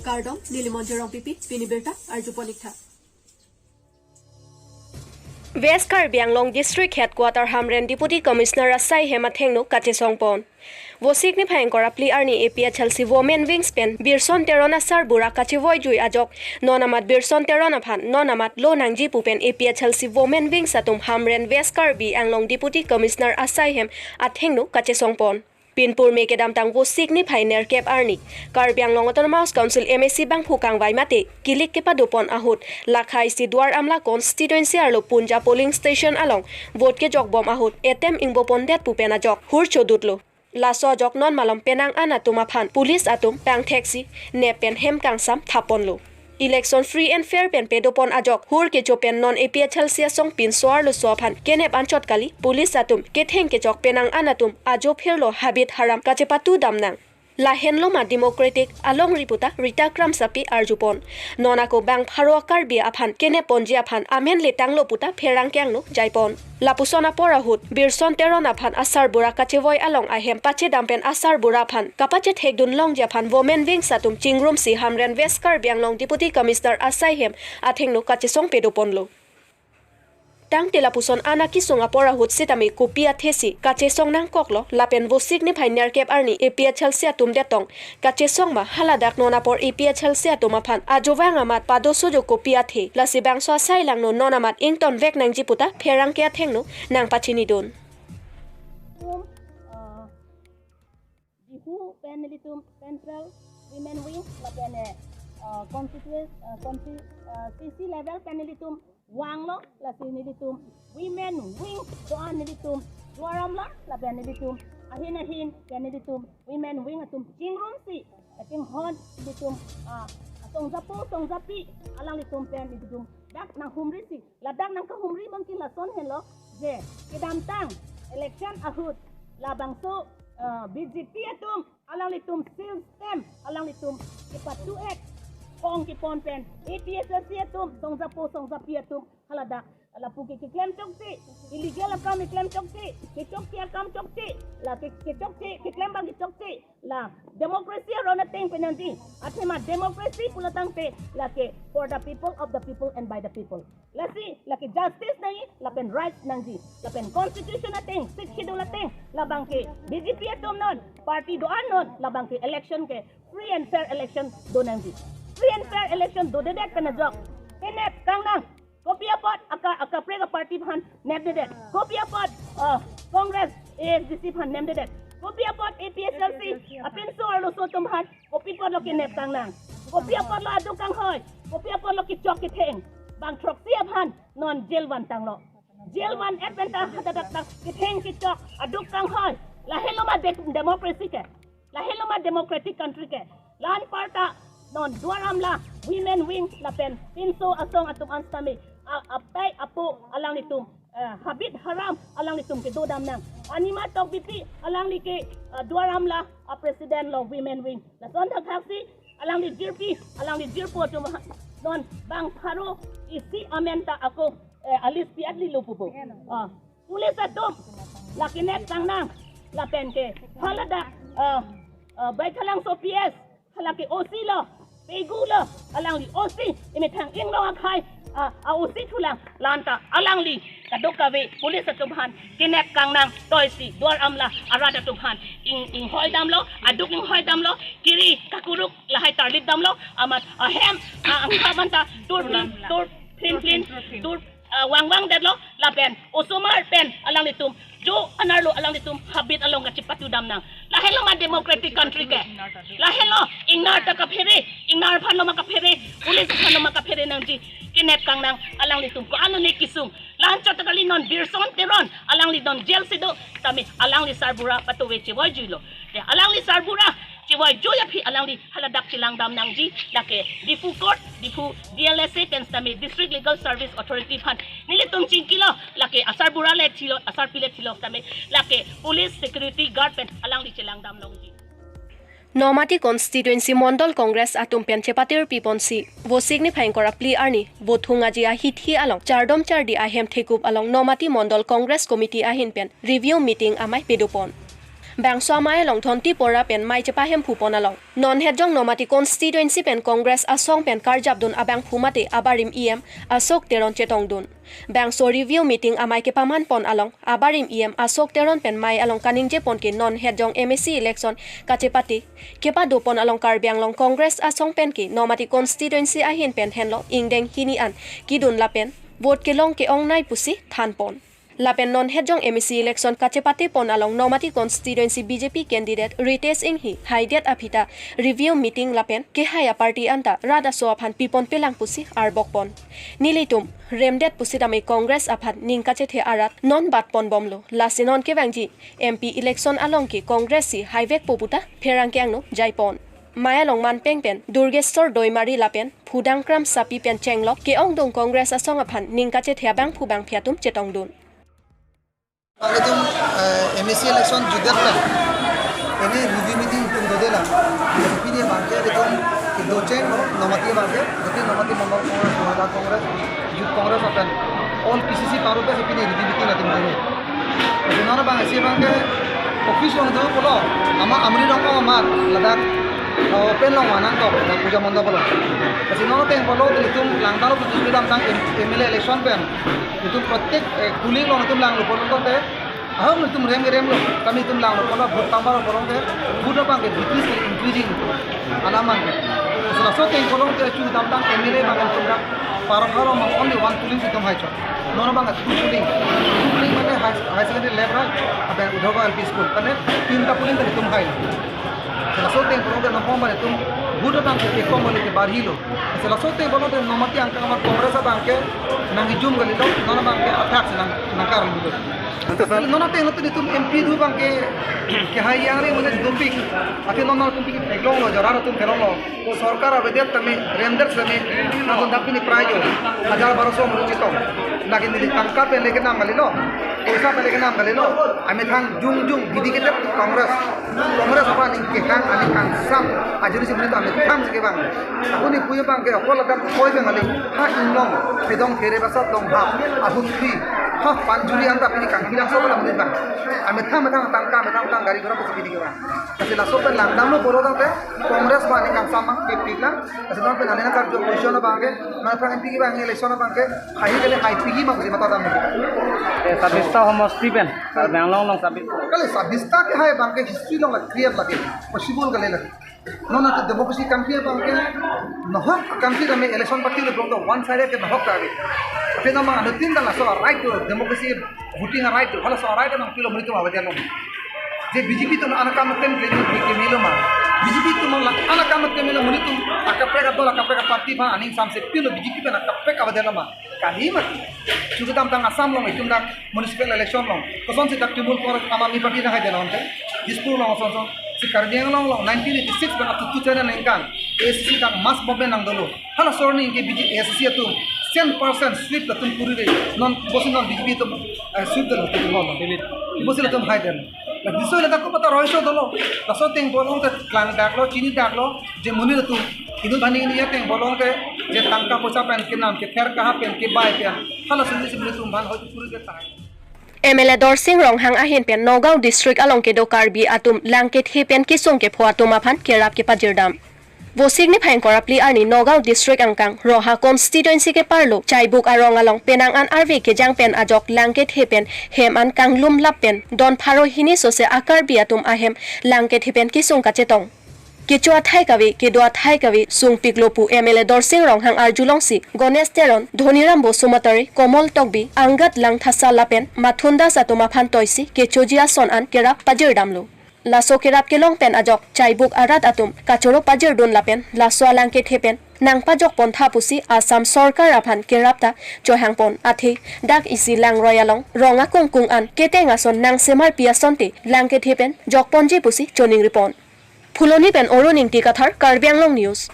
Kardom, Nilimonjerong Pipi, Pinibirta, Arjuponikta. West KARBI ANGLONG District Headquarter Hamren Deputy Commissioner Asai Hemathengnu Kachesongpon. Vosik ni phangkora pli arni APHLC Women Wingspan Birson Terona Sar Bura Kachevoi Jui Ajok Nonamat Birson Terona Phan Nonamat Lo Nangji Pupen APHLC Women Wings Atum Hamren West KARBI ANGLONG Deputy Commissioner Asai Hem Athengnu Kachesongpon. Pinpur Mekedam Tang Vosik ni Phainer Kep Arni KARBI ANGLONG Autonomous Council MAC Bang Phukang Waimate Kilik Kepa Dupon Ahut Lakhai Sidwar Amla Constituency Arlo Punja Polling Station along Vote ke Jok Bom Ahut Etem Ingbo Pondet Pupena Jok Hur Chodutlo Laso Jok Non Malom Penang Anatuma Phan Police Atum Pang Taxi Nepen Hem Kangsam Thaponlo Election free and fair pen pedopon ajok hur ke chopen non APHLC song pin soar lo so phan kenep anchot kali police atum ke theng ke chok penang anatum ajo pherlo habit haram kachepatu damnang la henlo ma democratic along riputa rita kram sapi arjupon nona ko bang pharo KARBI aphan kene ponji aphan amen letanglo puta pherang kyangno jaipon lapusona porahut birson terona phan asar bura kachevoi along ahem pache dampen asar bura phan kapache thekdun long japhan women wing satum chingrum si Hamren West KARBI ANGLONG Deputy Commissioner Asai Hem athengno kachesong pedoponlo Tang telapuson anaki songa porahut sitami kopia thesi kachesong nang koklo lapen vosik ni phainer kep arni APHLC atum detong kachesong ma haladak nona por APHLC atuma phan ajowang amat padoso jo kopia the lasibang so sai langno nonamat ington vek nang jiputa pherang ke thengno nang pachini don dihu penelitum central women wing lapene constituency level penelitum Wanglo la sinilitum women wing doan nilitum Waramla la benelitum ahin benelitum women wing atum jingrum si ating hon nilitum atong zapi alang litum pen nilitum dak nang humri si la dak nang ka humri bangkin la son hello je kidam tang election ahut la bangso BJP atum alang litum system alang litum kipatu ek Kong kipon pen APHLC atum songzapi atum halada ala puki claim chokti illegal akam claim chokti ke akam chokti la ke chokti ke claim bang chokti la democracy rona teng penanti athema democracy pulatang te la ke for the people of the people and by the people la si la ke justice nai la pen rights nangji la pen constitution ateng six schedule ateng la bang ke BJP atum non party do anon la bang ke election ke free and fair election do nangji free and fair election do dedek kana jok kenep kangnang kopia pot aka prega party phan nep dedek kopia pot congress AFDC phan nem dedek kopia pot APHLC apin so arlo so tum phan kopi pot lo kenep kangnang kopia pot lo adu kang hoy kopia pot lo ki chok ki theng bang troxi phan non jail wan tang lo jail wan adventa hadadak tak ki theng ki chok adu kang hoy la hello ma democracy ke la hello ma democratic country ke lan parta non duaramla women wing lapen pinso asong atum anstami apay apo alang nitum habit haram alang nitum ke dodam nang anima tok biti alang ni ke duaramla president lo women wing la son thaksi alang ni jirpi alang ni jirpo tum non bang pharo isi amenta ako alis pi atli lupupo pulis atum lakinet tangnang lapen ke halada baithalang so PS halaki OC lo pegulo alang li OC imetang inglo akai OC thulang lanta alang li kadokawe police tumhan kinek kangnang toisi duar amla arada tumhan ing hoidam lo aduk ing hoidam lo kiri kakuruk lahai tarlit dam lo amat ahem angkamanta tur plin tur wang det lo lapen osumar pen alang litum jo anarlo alang litum habit along ka chipatu dam nang lahelo ma democratic country ke lahelo ingnar ta ka phere ingnar phano ma ka phere police phano ma ka phere nang ji kinep kang nang alang litum ko ano ni kisung lancho ta kali non birson teron alang li don jail sido tami alang li sarbura patuwe chiboy julo de alang li sarbura chiboy joya phi alang li haladak chilang dam nang ji lake difu court difu DLSA tens tami district legal service authority phan nilitum chingkilo lake asar bura le thilo asar pile thilo tami lake police security guard pen alang li chilang dam nang ji Nomati constituency Mondol Congress atum penchepatir piponsi vosik ni phangkora pli arni bothunga jia hithi along chardom chardi ahem thekup along Nomati Mondol Congress committee ahin pen review meeting amai pedopon Bangso amay long thonti pora pen mai chepa hem phupona long non hedjong nomati constituency pen congress asong pen karjab dun abang phumate abarim em asok teron chetong dun Bangso review meeting amai ke paman pon along abarim em asok teron pen mai along kaning je pon ke non hedjong MSC election kachepati kepa do pon along KARBI ANGLONG congress asong pen ke nomati constituency ahin pen henlo ingdeng hini an kidun lapen vote ke long ke ong nai pusi than pon Lapen non hedjong MSC election kachepati pon along nomati constituency BJP candidate Rites Inghi haidet apita review meeting lapen ke haya party anta rada so aphan pipon pelang pusi arbok pon nilitum remdet pusi dami congress aphan ningkache the arat non bat pon bomlo lasinon ke bangji MP election along ki congress si highway poputa pherang ke angno jaipon Maya long man peng pen Durgestor doimari lapen phudangkram sapi pen chenglok ke ong dong congress asong aphan ningkache thiabang phubang phiatum chetong dun Pagdating MSC election juga lah. Ini review meeting tum dode lah. Tapi ni bangke itu doce nomati bangke, tapi nomati memang Kongres, Youth Kongres akan all PCC paru pe tapi ni review meeting nanti dulu. Jadi mana bang si bangke office orang tu pula, ama amri orang ama ladak pen long mana kau puja manda pula. Kasi mana teng pula itu langkah lo putus kita tentang MLA election pen. Itu प्रत्येक cooling लोग तुम लांग लोग बोलते हैं हम तुम RAM लोग कमी तुम लांग लोग बोला भूत तांबार बोलोगे भूत बांगे डिक्रीज इंक्रीजिंग अलामान के सो के बोलों के चूड़ दाम एमएलए बांगे तुम का पारो हम ओनली वन कुलिंग से तुम हाई चो नॉन बांगे टू कुलिंग माने हाई सेकेंडरी लेवल अब उधर का एलपी स्कूल तने तीन का कुलिंग तुम हाई सो के बोलों के नॉन बांगे तुम भूत बांगे एक कम बोले के बाहर ही लो सो के बोलों के नॉमती अंक हमारे Congress बांगे nang hijum gali lo nona bang ke attack nang nakar lu nona te ngatu tum MP du bang ke hai yang re mane dumpik ate nona dumpik eglong lo jara tum kelong lo sarkar abedet tame render same na don dapini prize 1200 mu chito lagi ni tangka pe leke nam gali lo oisa pe leke nam gali lo ame thang jung didi ke congress apa ning ke kang ani kang sam ajuri sibni to ame tham se ke bang akuni puye bang ke okola dam koi be ngali ha inglong pedong khere basat dong hap ahun thi ha panjuri anta pini kang hilang so bang bang ame tham tangka tang gari gora pesi pini ke bang kasi la so pe lang dam lo boro dang te congress ba ni kang sam ke pikla kasi don pe nalena kar jo position bang ke na pra MP ke bang election bang ke hai gele hai pigi ma kusi mata dam ke sabista homosti pen banglong long sabit kale sabista ke hai bang ke history long clear lage possible gale lage no na democracy country bang ke no country me election party le bang one side ke no ka ge te na ma anutin da la so right to democracy voting right hala so right na kilo mritu ma badialo je BJP to ana kam tem ke milo ma BJP to ma ana kam tem milo mritu akapre ka party ba aning sam se kilo BJP pe na kapre ka badialo ma kali ma chuga tam tang asam long itum dak municipal election long koson se tak timur por amami party na hai dena onte dispur long so si KARBI ANGLONG long 1986 ban up to 2009 kan ACC tak mas bombe nang dolo hala sorni ke BJP ACC tu 100% sweep da tum puri re non bosin non BJP to sweep da lo tum non delete bosin tum hai den la diso le takko pata roisho dolo taso teng bolong te klan daklo chini daklo je muni tu idu bani ni ya teng bolong te je tangka posa pen ke nam ke ther kaha pen ke bai pen hala sunni se tum ban hoi puri de tai MLA Dorsing Rong hang ahin pen Nogao district along ke do KARBI atum langket he pen kisong ke phuatum aphan kerap ke pajirdam Vosik ni phang korapli arni Nogao district angkang roha constituency ke parlo chaibuk arong along penang an RV ke jang pen ajok langket he pen hem an kanglum lap pen don pharo hini so se KARBI atum ahem langket he pen kisong ka chetong Kichua thai kawi kedua thai kawi sung piklopu MLA Dorsing Rong hang arjulong si Gonesh Teron Dhoniram Bosumatari Komol Tokbi Angat lang thasa lapen mathunda satuma phan toisi kechojia son an kerap pajir damlu laso kerap kelong pen ajok chaibuk arat atum kachoro pajir don lapen laso alangke thepen nang pajok pontha pusi Assam Sarkar aphan kerapta johangpon athi dak isi lang royalong ronga kungkung an ketenga son nang semar piasonte langke thepen jokponji pusi choning ripon Fuloni pen oroning tikathar KARBI ANGLONG News